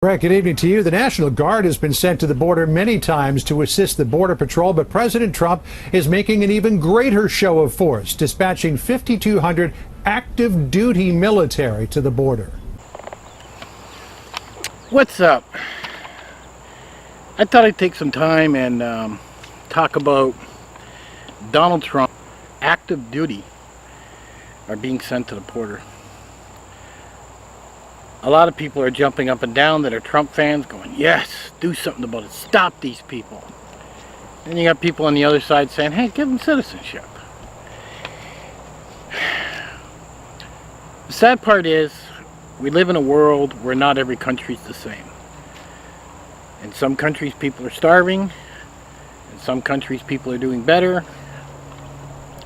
Brett, good evening to you. The National Guard has been sent to the border many times to assist the Border Patrol, but President Trump is making an even greater show of force, dispatching 5,200 active duty military to the border. What's up? I thought I'd take some time and talk about Donald Trump. Active duty are being sent to the border. A lot of people are jumping up and down that are Trump fans going, yes, do something about it. Stop these people. And you got people on the other side saying, hey, give them citizenship. The sad part is, we live in a world where not every country is the same. In some countries, people are starving. In some countries, people are doing better.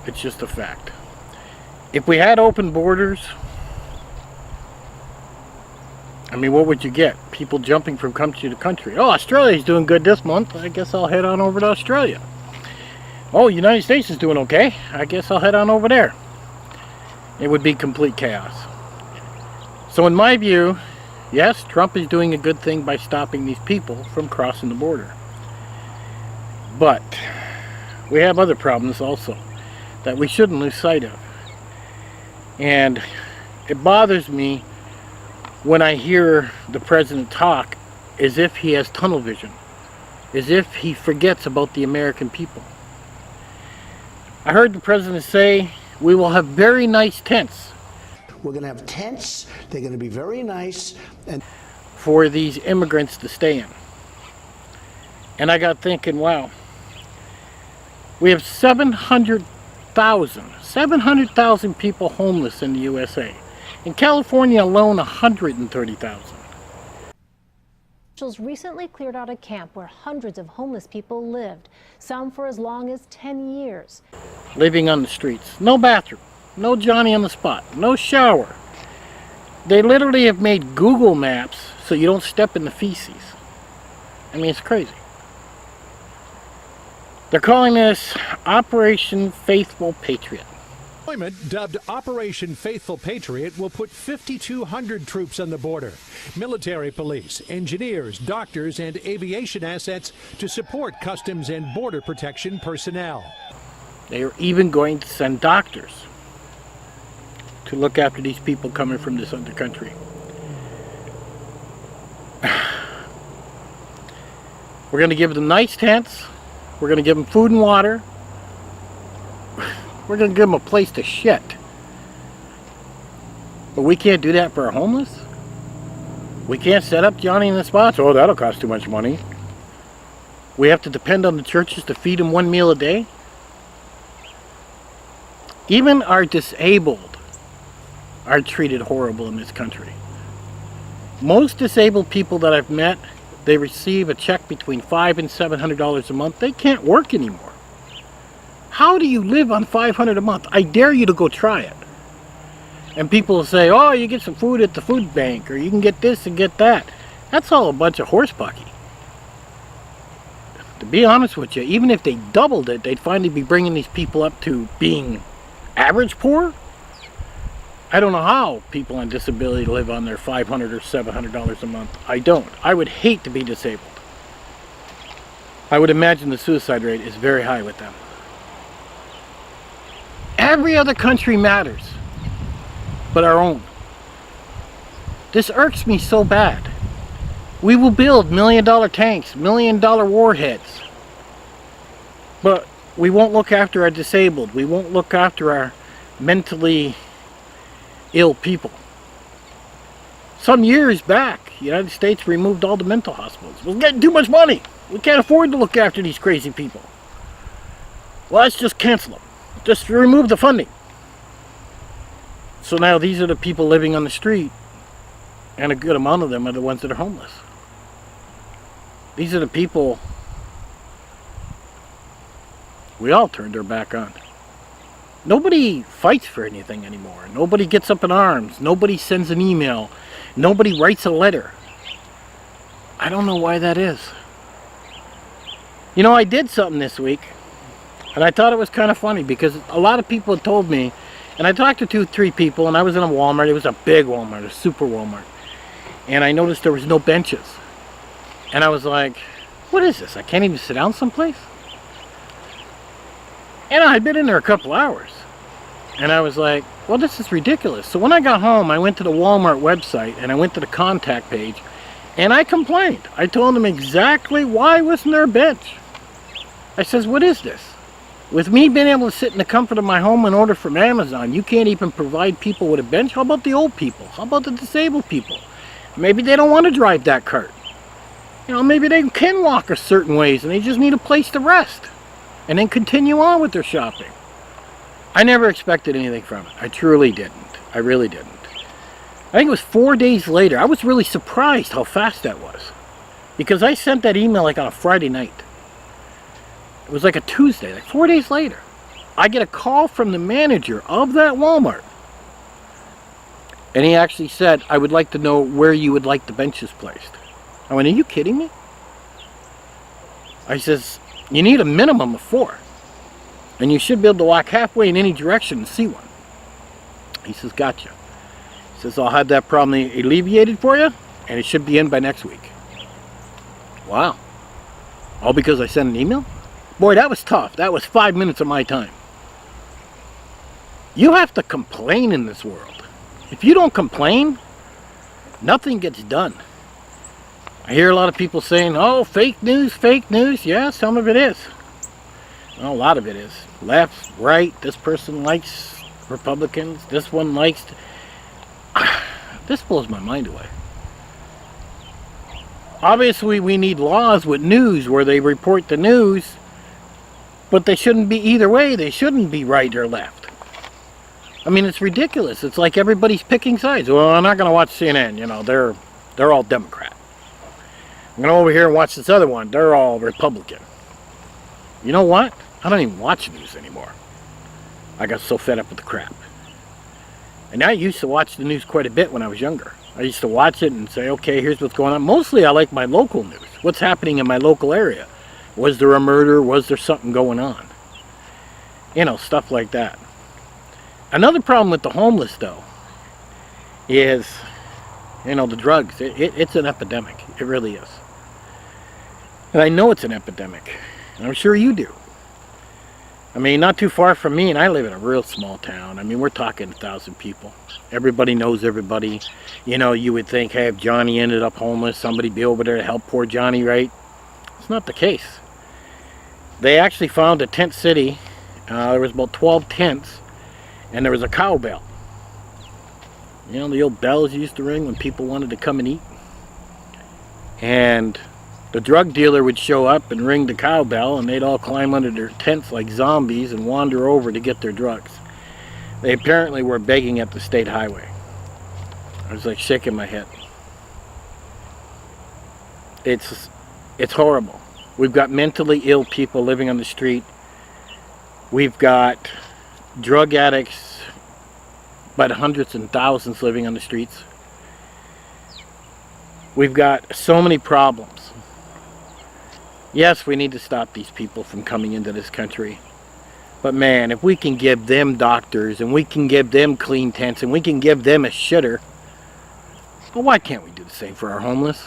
It's just a fact. If we had open borders, I mean, what would you get? People jumping from country to country. Oh, Australia's doing good this month. I guess I'll head on over to Australia. Oh, United States is doing okay. I guess I'll head on over there. It would be complete chaos. So in my view, yes, Trump is doing a good thing by stopping these people from crossing the border. But we have other problems also that we shouldn't lose sight of. And it bothers me when I hear the president talk as if he has tunnel vision, as if he forgets about the American people. I heard the president say, we will have very nice tents. We're going to have tents, they're going to be very nice, and for these immigrants to stay in. And I got thinking, wow, we have 700,000 people homeless in the USA. In California alone, 130,000. Officials recently cleared out a camp where hundreds of homeless people lived, some for as long as 10 years. Living on the streets. No bathroom, no Johnny on the spot, no shower. They literally have made Google Maps so you don't step in the feces. I mean, it's crazy. They're calling this Operation Faithful Patriot. Deployment, dubbed Operation Faithful Patriot, will put 5,200 troops on the border. Military police, engineers, doctors, and aviation assets to support customs and border protection personnel. They are even going to send doctors to look after these people coming from this other country. We're going to give them nice tents. We're going to give them food and water. We're going to give them a place to shit. But we can't do that for our homeless? We can't set up Johnny in the spots? Oh, that'll cost too much money. We have to depend on the churches to feed them one meal a day? Even our disabled are treated horrible in this country. Most disabled people that I've met, they receive a check between $500 and $700 a month. They can't work anymore. How do you live on $500 a month? I dare you to go try it. And people will say, oh, you get some food at the food bank, or you can get this and get that. That's all a bunch of horsepucky. To be honest with you, even if they doubled it, they'd finally be bringing these people up to being average poor. I don't know how people on disability live on their $500 or $700 a month. I don't. I would hate to be disabled. I would imagine the suicide rate is very high with them. Every other country matters, but our own. This irks me so bad. We will build $1 million tanks, $1 million warheads, but we won't look after our disabled. We won't look after our mentally ill people. Some years back, the United States removed all the mental hospitals. We're getting too much money. We can't afford to look after these crazy people. Well, let's just cancel them. Just remove the funding. So now these are the people living on the street, and a good amount of them are the ones that are homeless. These are the people we all turned our back on. Nobody fights for anything anymore. Nobody gets up in arms. Nobody sends an email. Nobody writes a letter. I don't know why that is. You know, I did something this week, and I thought it was kind of funny because a lot of people had told me, and I talked to 2-3 people, and I was in a Walmart. It was a big Walmart, a super Walmart. and I noticed there was no benches. And I was like, what is this? I can't even sit down someplace? And I'd been in there a couple hours. And I was like, well, this is ridiculous. So when I got home, I went to the Walmart website and I went to the contact page and I complained. I told them exactly why wasn't there a bench. I says, what is this? With me being able to sit in the comfort of my home and order from Amazon, you can't even provide people with a bench? How about the old people? How about the disabled people? Maybe they don't want to drive that cart. You know, maybe they can walk a certain ways and they just need a place to rest and then continue on with their shopping. I never expected anything from it. I truly didn't. I really didn't. I think it was 4 days later. I was really surprised how fast that was. Because I sent that email like on a Friday night. It was like a Tuesday, like 4 days later. I get a call from the manager of that Walmart. And he actually said, I would like to know where you would like the benches placed. I went, are you kidding me? I says, you need a minimum of 4. And you should be able to walk halfway in any direction and see one. He says, gotcha. He says, I'll have that problem alleviated for you, and it should be in by next week. Wow. All because I sent an email? Boy, that was tough. That was 5 minutes of my time. You have to complain in this world. If you don't complain, nothing gets done. I hear a lot of people saying, oh, fake news, fake news. Yeah, some of it is. Well, a lot of it is. Left, right, this person likes Republicans, this one likes... This blows my mind away. Obviously, we need laws with news where they report the news, but they shouldn't be either way. They shouldn't be right or left. I mean, it's ridiculous. It's like everybody's picking sides. Well, I'm not going to watch CNN. You know, they're all Democrat. I'm going to go over here and watch this other one. They're all Republican. You know what? I don't even watch news anymore. I got so fed up with the crap. And I used to watch the news quite a bit when I was younger. I used to watch it and say, okay, here's what's going on. Mostly I like my local news. What's happening in my local area? Was there a murder? Was there something going on? You know, stuff like that. Another problem with the homeless, though, is, you know, the drugs. It's an epidemic. It really is. And I know it's an epidemic. And I'm sure you do. I mean, not too far from me, and I live in a real small town. I mean, we're talking 1,000 people. Everybody knows everybody. You know, you would think, hey, if Johnny ended up homeless, somebody'd be over there to help poor Johnny, right? It's not the case. They actually found a tent city. There was about 12 tents, and there was a cowbell. You know, the old bells used to ring when people wanted to come and eat. And the drug dealer would show up and ring the cowbell, and they'd all climb under their tents like zombies and wander over to get their drugs. They apparently were begging at the state highway. I was like shaking my head. It's horrible. We've got mentally ill people living on the street. We've got drug addicts by the hundreds and thousands living on the streets. We've got so many problems. Yes, we need to stop these people from coming into this country. But man, if we can give them doctors, and we can give them clean tents, and we can give them a shitter, well, why can't we do the same for our homeless?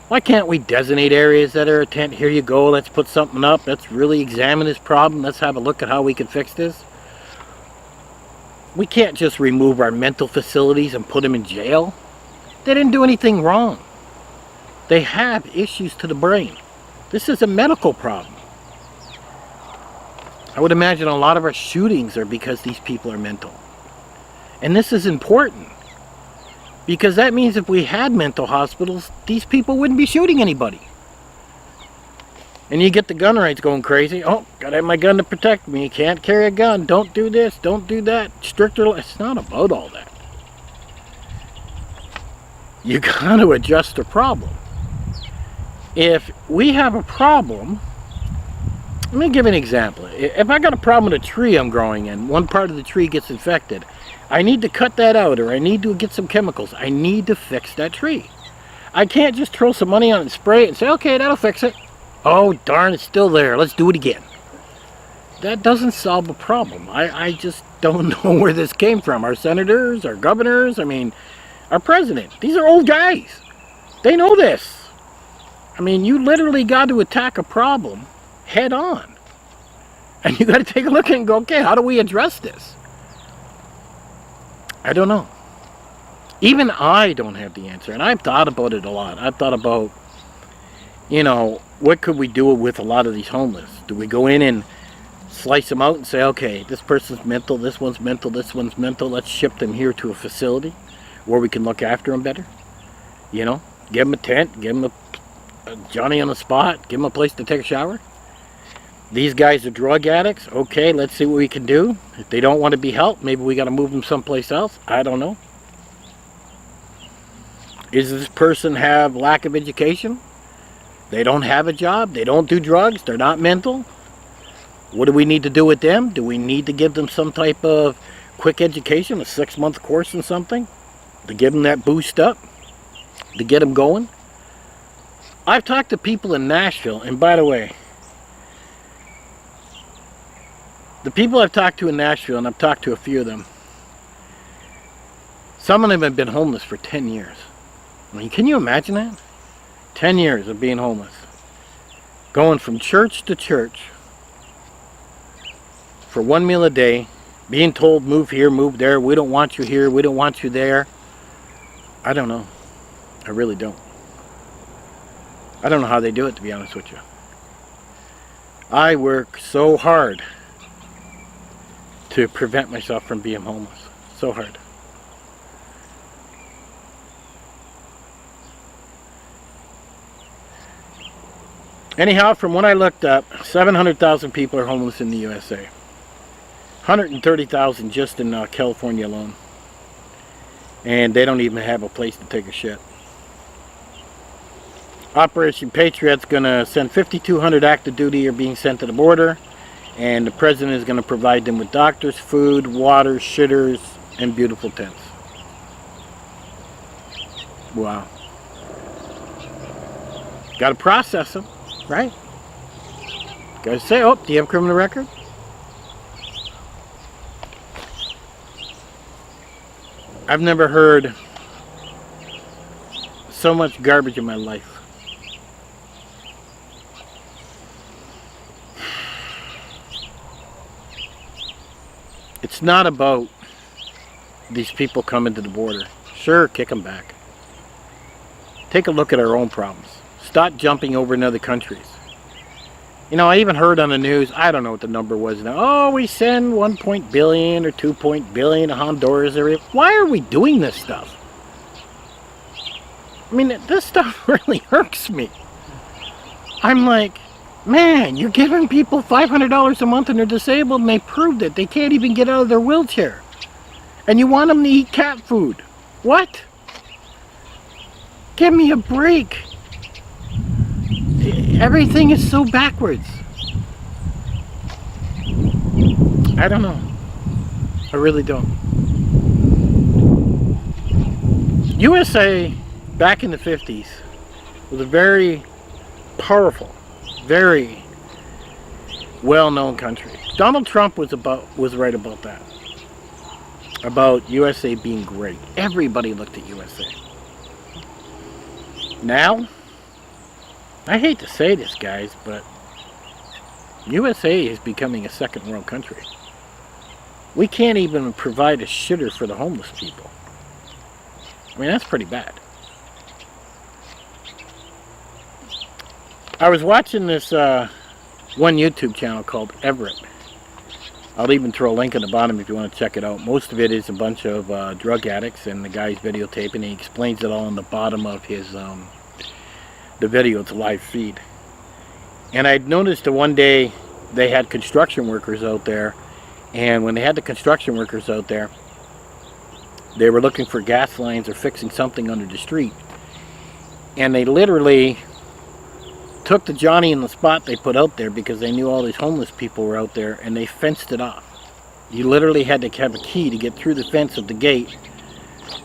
Why can't we designate areas that are a tent? Here you go, let's put something up. Let's really examine this problem. Let's have a look at how we can fix this. We can't just remove our mental facilities and put them in jail. They didn't do anything wrong. They have issues to the brain. This is a medical problem. I would imagine a lot of our shootings are because these people are mental. And this is important. Because that means if we had mental hospitals, these people wouldn't be shooting anybody. And you get the gun rights going crazy. Oh, gotta have my gun to protect me. Can't carry a gun. Don't do this. Don't do that. Stricter. It's not about all that. You gotta adjust the problem. If we have a problem, let me give an example. If I got a problem with a tree I'm growing in, one part of the tree gets infected, I need to cut that out, or I need to get some chemicals. I need to fix that tree. I can't just throw some money on it and spray it and say, okay, that'll fix it. Oh, darn, it's still there. Let's do it again. That doesn't solve a problem. I just don't know where this came from. Our senators, our governors, I mean, our president. These are old guys. They know this. I mean, you literally got to attack a problem head on. And you got to take a look at it and go, okay, how do we address this? I don't know. Even I don't have the answer. And I've thought about it a lot. I've thought about, you know, what could we do with a lot of these homeless? Do we go in and slice them out and say, okay, this person's mental, this one's mental, this one's mental. Let's ship them here to a facility where we can look after them better. You know, give them a tent, give them a Johnny on the spot, give them a place to take a shower. These guys are drug addicts. Okay, let's see what we can do. If they don't want to be helped, maybe we got to move them someplace else. I don't know. Does this person have lack of education? They don't have a job. They don't do drugs. They're not mental. What do we need to do with them? Do we need to give them some type of quick education, a 6-month course in something, to give them that boost up, to get them going? I've talked to people in Nashville, and by the way, the people I've talked to in Nashville, and I've talked to a few of them, some of them have been homeless for 10 years. I mean, can you imagine that? 10 years of being homeless. Going from church to church for 1 meal a day, being told move here, move there, we don't want you here, we don't want you there. I don't know. I really don't. I don't know how they do it, to be honest with you. I work so hard to prevent myself from being homeless. So hard. Anyhow, from what I looked up, 700,000 people are homeless in the USA. 130,000 just in California alone. And they don't even have a place to take a shit. Operation Patriot's going to send 5,200 active duty are being sent to the border. And the president is going to provide them with doctors, food, water, shitters, and beautiful tents. Wow. Got to process them, right? Got to say, oh, do you have a criminal record? I've never heard so much garbage in my life. It's not about these people coming to the border. Sure, kick them back. Take a look at our own problems. Stop jumping over in other countries. You know, I even heard on the news, I don't know what the number was now. Oh, we send 1 billion or 2 billion to Honduras area. Why are we doing this stuff? I mean, this stuff really irks me. I'm like, man, you're giving people $500 a month and they're disabled and they proved it. They can't even get out of their wheelchair. And you want them to eat cat food. What? Give me a break. Everything is so backwards. I don't know. I really don't. USA back in the 50s was a very powerful, very well-known country. Donald Trump was right about that. About USA being great. Everybody looked at USA. Now, I hate to say this, guys, but USA is becoming a second world country. We can't even provide a shitter for the homeless people. I mean, that's pretty bad. I was watching this one YouTube channel called Everet. I'll even throw a link in the bottom if you want to check it out. Most of it is a bunch of drug addicts, and the guy's videotaping, and he explains it all on the bottom of his the video. It's a live feed. And I'd noticed that one day they had construction workers out there, and when they had the construction workers out there, they were looking for gas lines or fixing something under the street, and they literally took the Johnny in the spot they put out there because they knew all these homeless people were out there, and they fenced it off. You literally had to have a key to get through the fence of the gate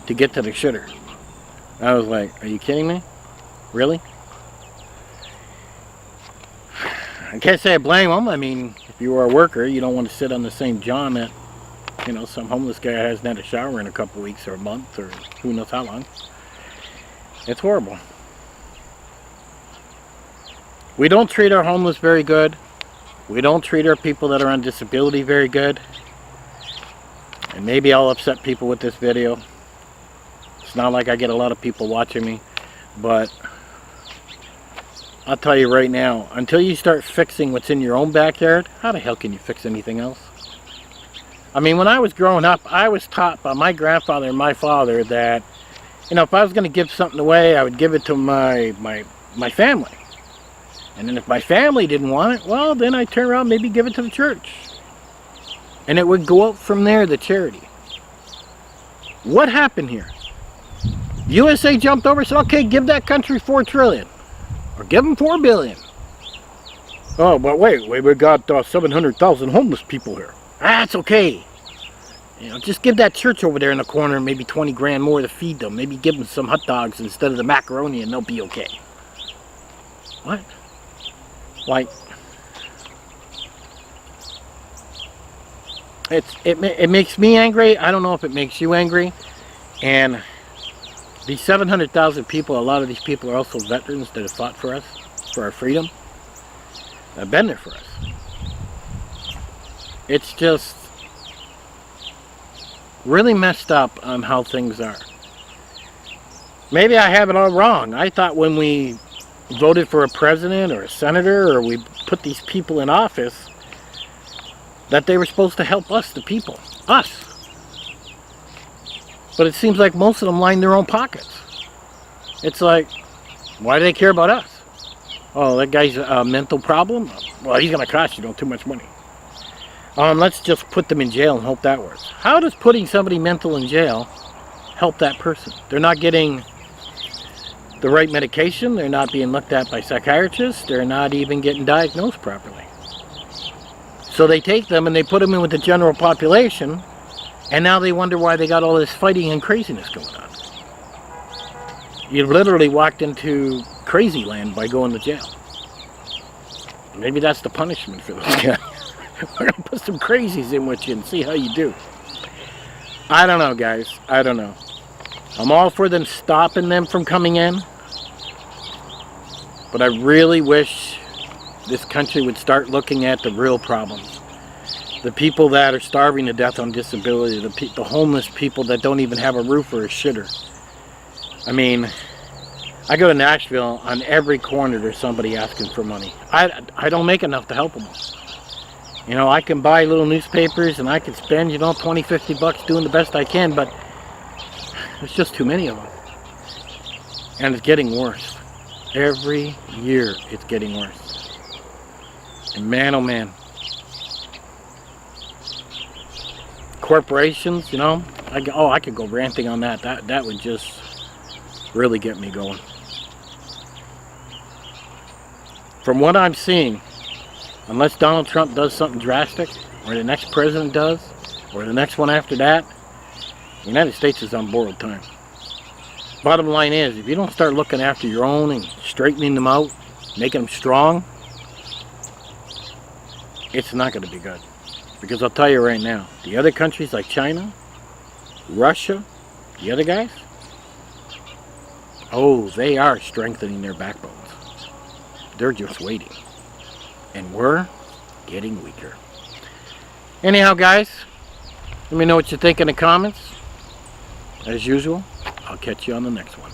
to get to the shitter. I was like, are you kidding me? Really? I can't say I blame them. I mean, if you were a worker, you don't want to sit on the same john that You know, some homeless guy hasn't had a shower in a couple weeks or a month or who knows how long. It's horrible. We don't treat our homeless very good. We don't treat our people that are on disability very good. And maybe I'll upset people with this video. It's not like I get a lot of people watching me, but I'll tell you right now, until you start fixing what's in your own backyard, how the hell can you fix anything else? I mean, when I was growing up, I was taught by my grandfather and my father that, you know, if I was going to give something away, I would give it to my family. And then if my family didn't want it, well, then I'd turn around, maybe give it to the church. And it would go out from there, the charity. What happened here? USA jumped over and said, okay, give that country $4 trillion. Or give them $4 billion. Oh, but wait, we got 700,000 homeless people here. That's okay. You know, just give that church over there in the corner maybe 20 grand more to feed them. Maybe give them some hot dogs instead of the macaroni and they'll be okay. What? Like, it makes me angry. I don't know if it makes you angry. And these 700,000 people, a lot of these people are also veterans that have fought for us, for our freedom. They've been there for us. It's just really messed up on how things are. Maybe I have it all wrong. I thought when we voted for a president or a senator or we put these people in office that they were supposed to help us, the people. Us. But it seems like most of them line their own pockets. It's like, why do they care about us? Oh, that guy's a mental problem? Well, he's going to cost you too much money. Let's just put them in jail and hope that works. How does putting somebody mental in jail help that person? They're not getting the right medication. They're not being looked at by psychiatrists. They're not even getting diagnosed properly. So they take them and they put them in with the general population, and now they wonder why they got all this fighting and craziness going on. You've literally walked into crazy land by going to jail. Maybe that's the punishment for those guys. We're going to put some crazies in with you and see how you do. I don't know, guys. I don't know. I'm all for them stopping them from coming in. But I really wish this country would start looking at the real problems. The people that are starving to death on disability. The homeless people that don't even have a roof or a shitter. I mean, I go to Nashville, on every corner there's somebody asking for money. I don't make enough to help them. You know, I can buy little newspapers and I can spend, you know, 20, 50 bucks doing the best I can, but there's just too many of them. And it's getting worse. Every year it's getting worse. And man, oh man. Corporations, you know, I could go ranting on that. That would just really get me going. From what I'm seeing, unless Donald Trump does something drastic, or the next president does, or the next one after that, the United States is on borrowed time. Bottom line is, if you don't start looking after your own and straightening them out, making them strong, it's not going to be good. Because I'll tell you right now, the other countries like China, Russia, the other guys, oh, they are strengthening their backbones. They're just waiting. And we're getting weaker. Anyhow, guys, let me know what you think in the comments. As usual, I'll catch you on the next one.